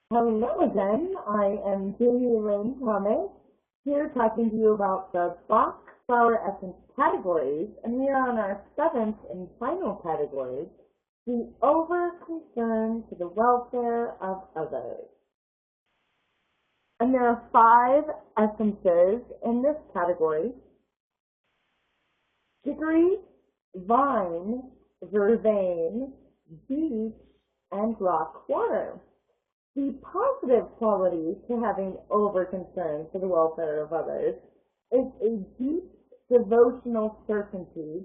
Hello again. I am Jamie Lynn Thomas, here talking to you about the Bach Flower Essence categories, and we are on our seventh and final category, the over-concern for the welfare of others. And there are 5 essences in this category: Chicory, Vine, Vervain, Beach, and Rock Water. The positive quality to having over-concern for the welfare of others is a deep devotional certainty,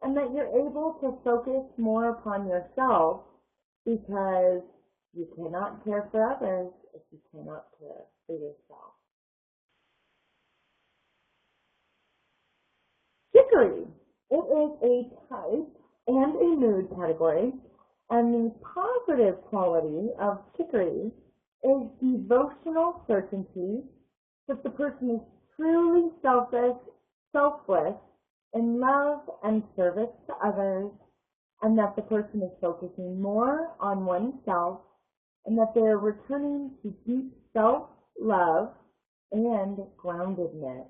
and that you're able to focus more upon yourself because you cannot care for others if you cannot care for yourself. Chicory. It is a type and a mood category, and the positive quality of chicory is devotional certainty that the person is truly selfless in love and service to others, and that the person is focusing more on oneself, and that they are returning to deep self-love and groundedness.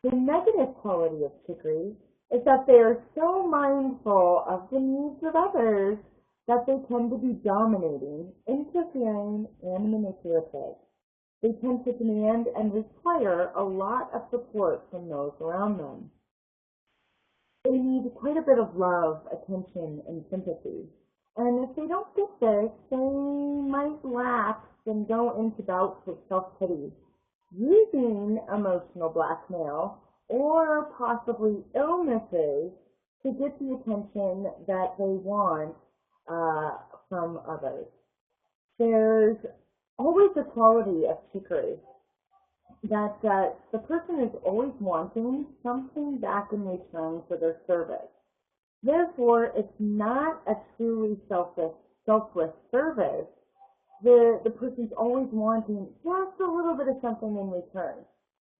The negative quality of chicory is that they are so mindful of the needs of others that they tend to be dominating, interfering, and manipulative. They tend to demand and require a lot of support from those around them. They need quite a bit of love, attention, and sympathy. And if they don't get this, they might lapse and go into bouts of self-pity, using emotional blackmail or possibly illnesses to get the attention that they want from others. There's always a quality of chicory that the person is always wanting something back in return for their service. Therefore, it's not a truly selfless service. The person's always wanting just a little bit of something in return.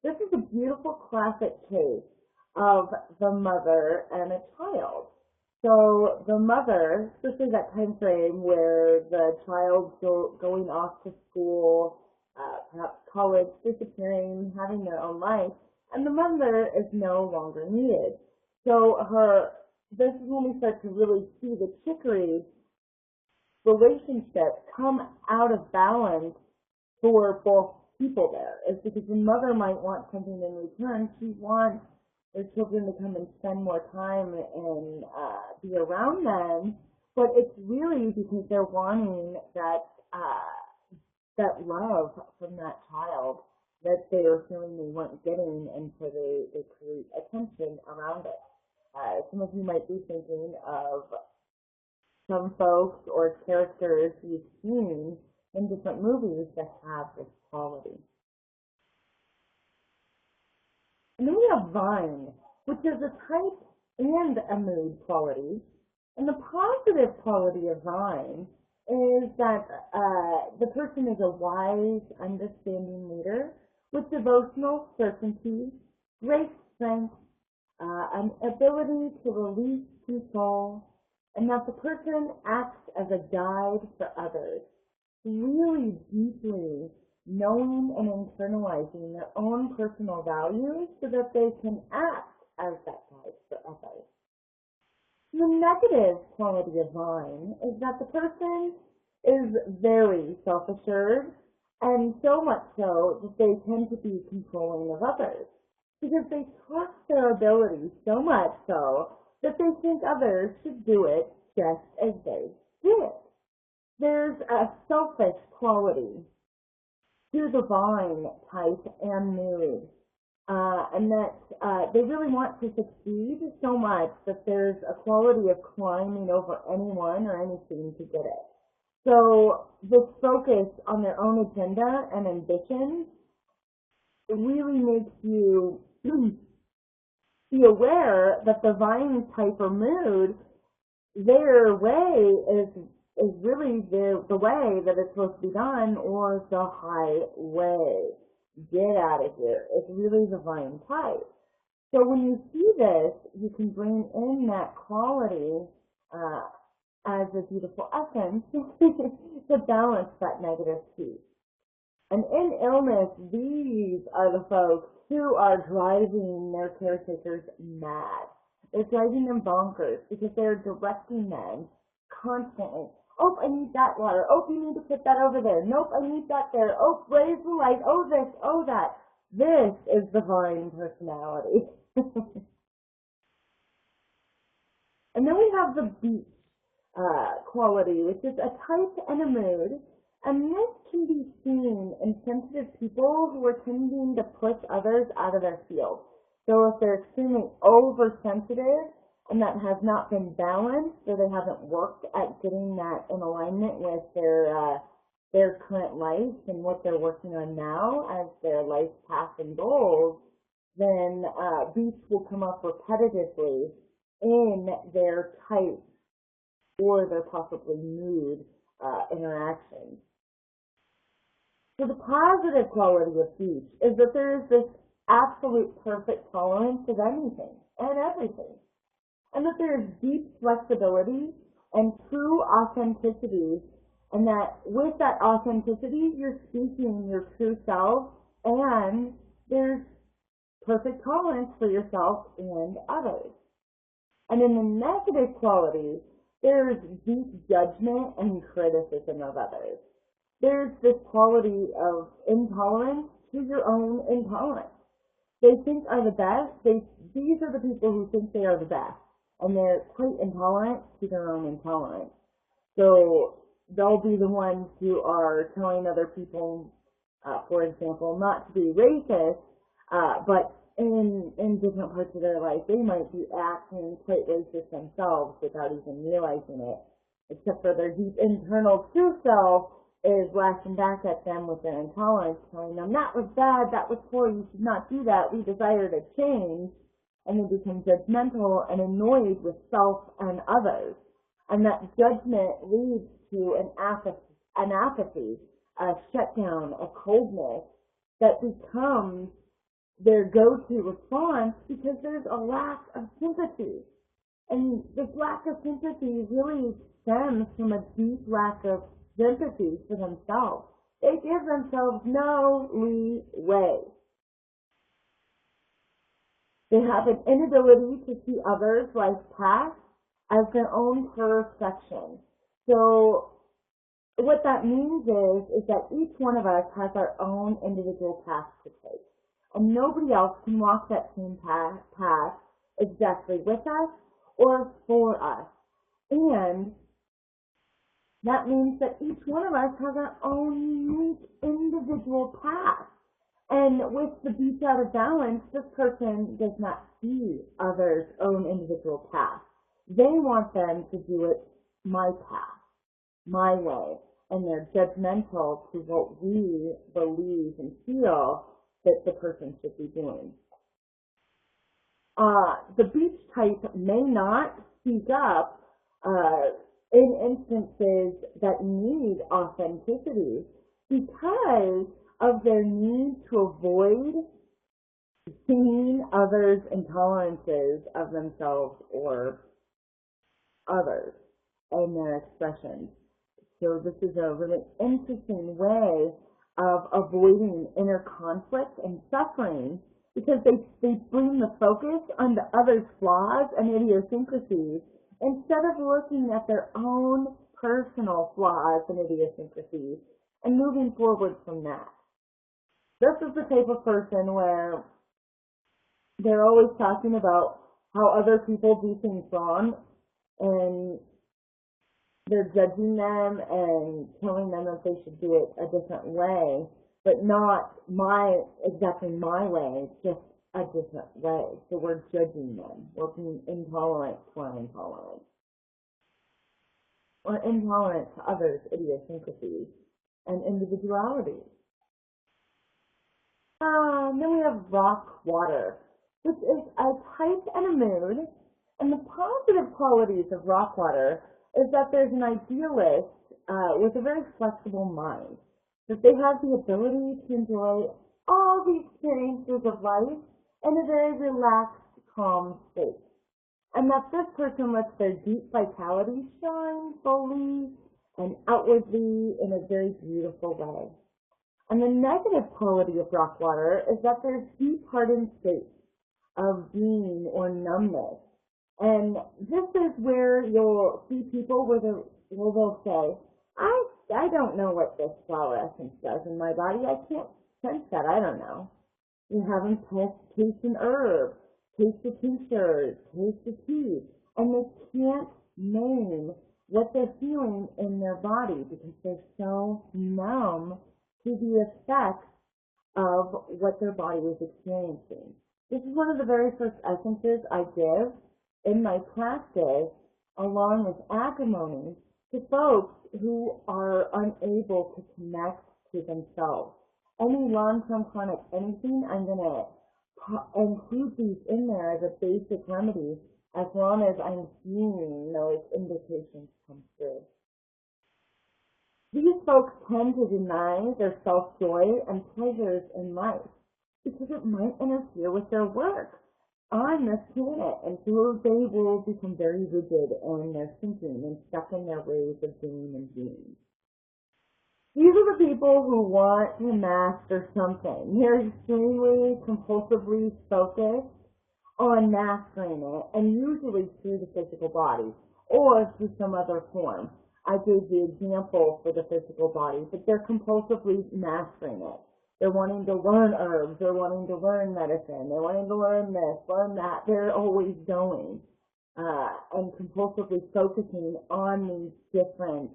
This is a beautiful classic case of the mother and a child. So the mother, especially that time frame where the child's going off to school, perhaps college, disappearing, having their own life, and the mother is no longer needed. So this is when we start to really see the chicory relationship come out of balance for both people there. It's because the mother might want something in return. She wants their children to come and spend more time and be around them, but it's really because they're wanting that love from that child that they are feeling they weren't getting, and so they create attention around it. Some of you might be thinking of some folks or characters you've seen in different movies that have this quality. And then we have Vine, which is a type and a mood quality. And the positive quality of Vine is that the person is a wise, understanding leader with devotional certainty, great strength, an ability to release control, and that the person acts as a guide for others, really deeply knowing and internalizing their own personal values so that they can act as that guide for others. The negative quality of Vine is that the person is very self-assured, and so much so that they tend to be controlling of others, because they trust their ability so much so that they think others should do it just as they do it. There's a selfish quality to the Vine type and mood, and that they really want to succeed so much that there's a quality of climbing over anyone or anything to get it. So this focus on their own agenda and ambitions really makes you be aware that the Vine type or mood, their way is really the way that it's supposed to be done, or the highway. Get out of here. It's really the Vine type. So when you see this, you can bring in that quality as a beautiful essence to balance that negative peak. And in illness, these are the folks who are driving their caretakers mad. They're driving them bonkers because they're directing them constantly. Oh, I need that water. Oh, you need to put that over there. Nope, I need that there. Oh, raise the light. Oh, this. Oh, that. This is the Vervain personality. And then we have the beach quality, which is a type and a mood. And this can be seen in sensitive people who are tending to push others out of their field. So if they're extremely oversensitive and that has not been balanced, or they haven't worked at getting that in alignment with their current life and what they're working on now as their life path and goals, then beach will come up repetitively in their type or their possibly mood interactions. So the positive quality of beach is that there is this absolute perfect tolerance of anything and everything, and that there is deep flexibility and true authenticity, and that with that authenticity you're speaking your true self, and there's perfect tolerance for yourself and others. And in the negative qualities, there's deep judgment and criticism of others. There's this quality of intolerance to your own intolerance. They think are the best. These are the people who think they are the best, and they're quite intolerant to their own intolerance. So they'll be the ones who are telling other people, for example, not to be racist, but in different parts of their life, they might be acting quite racist themselves without even realizing it, except for their deep internal true self is lashing back at them with their intolerance, telling them, that was bad, that was poor, you should not do that, we desire to change, and they become judgmental and annoyed with self and others. And that judgment leads to an apathy, a shutdown, a coldness that becomes their go-to response because there's a lack of sympathy. And this lack of sympathy really stems from a deep lack of sympathy for themselves. They give themselves no leeway. They have an inability to see others' life path as their own perfection. So what that means is that each one of us has our own individual path to take. And nobody else can walk that same path exactly with us or for us. And that means that each one of us has our own unique individual path. And with the beach out of balance, this person does not see others' own individual path. They want them to do it my path, my way, and they're judgmental to what we believe and feel that the person should be doing. The beach type may not speak up in instances that need authenticity because of their need to avoid seeing others' intolerances of themselves or others and their expressions. So this is a really interesting way of avoiding inner conflict and suffering because they bring the focus on the other's flaws and idiosyncrasies instead of looking at their own personal flaws and idiosyncrasies and moving forward from that. This is the type of person where they're always talking about how other people do things wrong, and they're judging them and telling them that they should do it a different way, but not exactly my way, just a different way. So we're judging them. We're being intolerant to our intolerance. Or intolerant to others' idiosyncrasies and individualities. Then we have rock water, which is a type and a mood. And the positive qualities of rock water is that there's an idealist with a very flexible mind, that they have the ability to enjoy all the experiences of life in a very relaxed, calm state. And that this person lets their deep vitality shine fully and outwardly in a very beautiful way. And the negative quality of rock water is that there's deep hardened states of being or numbness. And this is where you'll see people where they'll say, I don't know what this flower essence does in my body. I can't sense that. I don't know. You have them taste an herb, taste a tincture, taste a tea, and they can't name what they're feeling in their body because they're so numb to the effects of what their body is experiencing. This is one of the very first essences I give in my practice, along with acrimony, to folks who are unable to connect to themselves. Any long-term chronic anything, I'm going to include these in there as a basic remedy as long as I'm seeing those indications come through. These folks tend to deny their self-joy and pleasures in life because it might interfere with their work on this planet, and so they will become very rigid in their thinking and stuck in their ways of doing and being. These are the people who want to master something. They're extremely compulsively focused on mastering it, and usually through the physical body or through some other form. I gave the example for the physical body, but they're compulsively mastering it. They're wanting to learn herbs, they're wanting to learn medicine, they're wanting to learn this, learn that. They're always going and compulsively focusing on these different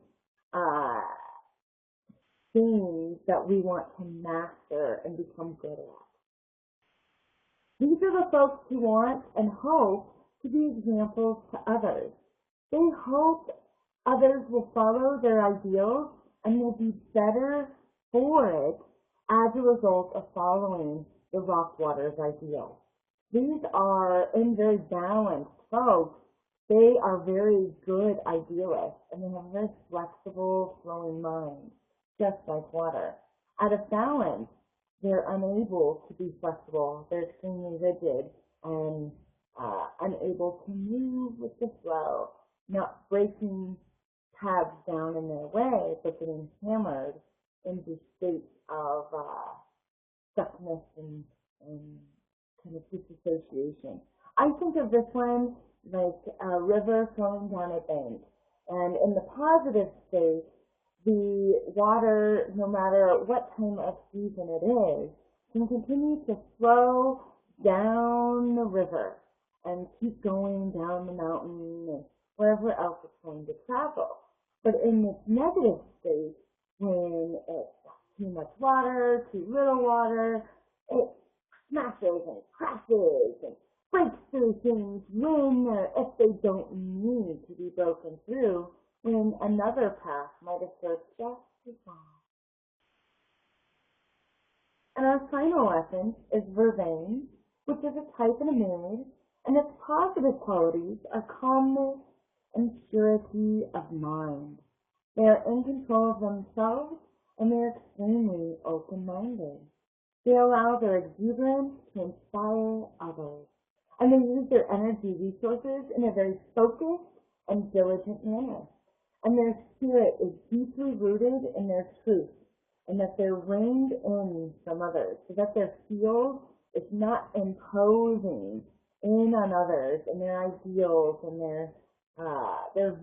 things that we want to master and become good at. These are the folks who want and hope to be examples to others. They hope others will follow their ideals and will be better for it as a result of following the rock water's ideals. These are in very balanced folks. They are very good idealists, and they have a very flexible, flowing mind, just like water. Out of balance, they're unable to be flexible. They're extremely rigid and unable to move with the flow, not breaking tabs down in their way, but getting hammered into states of stuckness and kind of disassociation. I think of this one like a river flowing down a bank. And in the positive state, the water, no matter what time of season it is, can continue to flow down the river and keep going down the mountain and wherever else it's going to travel. But in this negative state, when it's too much water, too little water, it smashes and crashes and breaks through things when or if they don't need to be broken through, when another path might have served just as well. And our final essence is Vervain, which is a type in a mood, and its positive qualities are calmness and purity of mind. They are in control of themselves, and they are extremely open-minded. They allow their exuberance to inspire others, and they use their energy resources in a very focused and diligent manner. And their spirit is deeply rooted in their truth, and that they're reined in from others, so that their field is not imposing in on others, and their ideals and their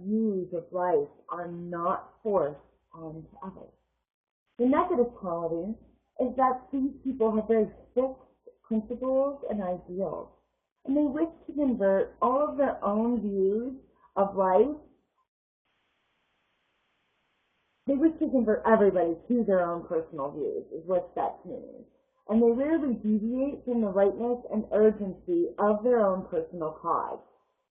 views of life are not forced onto others. The negative quality is that these people have very fixed principles and ideals, and they wish to convert all of their own views of life. They wish to convert everybody to their own personal views, is what that means. And they rarely deviate from the rightness and urgency of their own personal cause.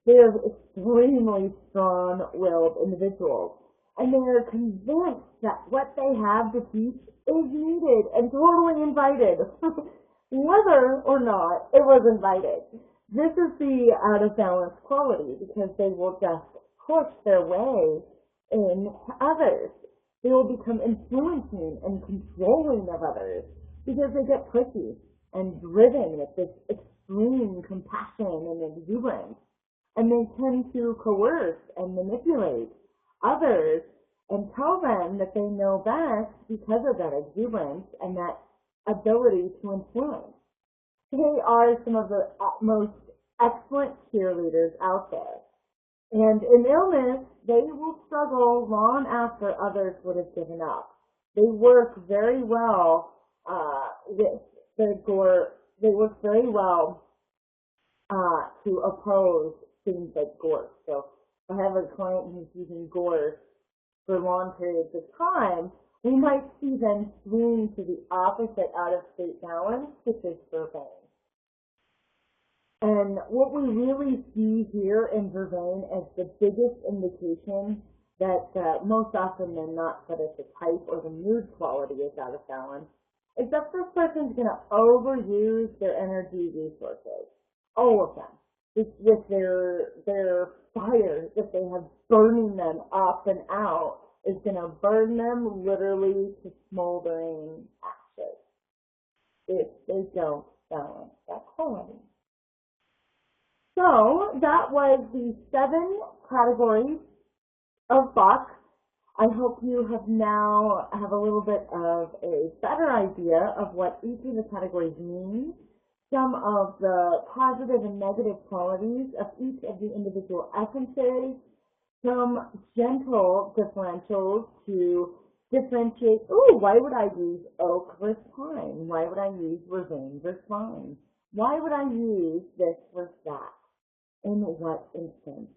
They are extremely strong-willed individuals, and they are convinced that what they have to teach is needed and totally invited, whether or not it was invited. This is the out-of-balance quality, because they will just push their way into others. They will become influencing and controlling of others because they get pushy and driven with this extreme compassion and exuberance. And they tend to coerce and manipulate others and tell them that they know best because of that exuberance and that ability to influence. They are some of the most excellent cheerleaders out there. And in illness, they will struggle long after others would have given up. They work very well with the gore. They work very well to oppose things like GORS. So if I have a client who's using GORS for long periods of time, we might see them swing to the opposite out-of-state balance, which is Vervain. And what we really see here in Vervain as the biggest indication that most often than not that it's a type or the mood quality is out of balance is that this person's going to overuse their energy resources, all of them, with their fire that they have burning them up and out is going to burn them literally to smoldering ashes if they don't balance that quality. So that was the 7 categories of Bach. I hope you now have a little bit of a better idea of what each of the categories mean, some of the positive and negative qualities of each of the individual essences, some gentle differentials to differentiate, why would I use oak versus pine? Why would I use Vervain versus vine? Why would I use this versus that? In what instance?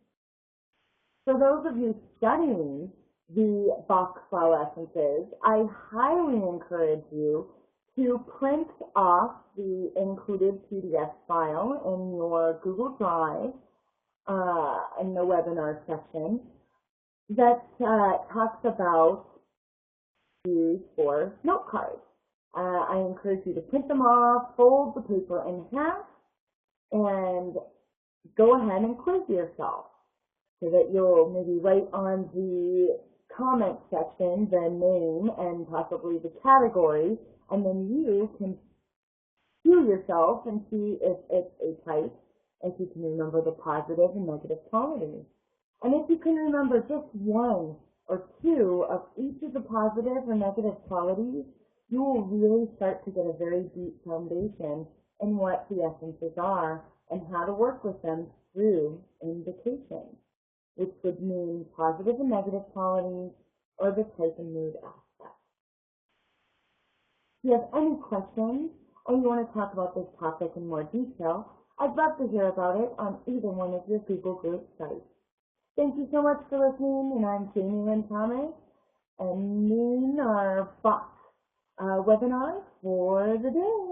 For those of you studying the Bach Flower Essences, I highly encourage you to print off the included PDF file in your Google Drive in the webinar section that talks about use for note cards. I encourage you to print them off, fold the paper in half, and go ahead and quiz yourself so that you'll maybe write on the comment section the name and possibly the category, and then you can view yourself and see if it's a type, if you can remember the positive and negative qualities. And if you can remember just 1 or 2 of each of the positive or negative qualities, you will really start to get a very deep foundation in what the essences are and how to work with them through indications, which would mean positive and negative qualities or the type and mood aspect. If you have any questions or you want to talk about this topic in more detail, I'd love to hear about it on either one of your Google Group sites. Thank you so much for listening, and I'm Jamie Lynn Thomas, and noon our Bach webinar for the day.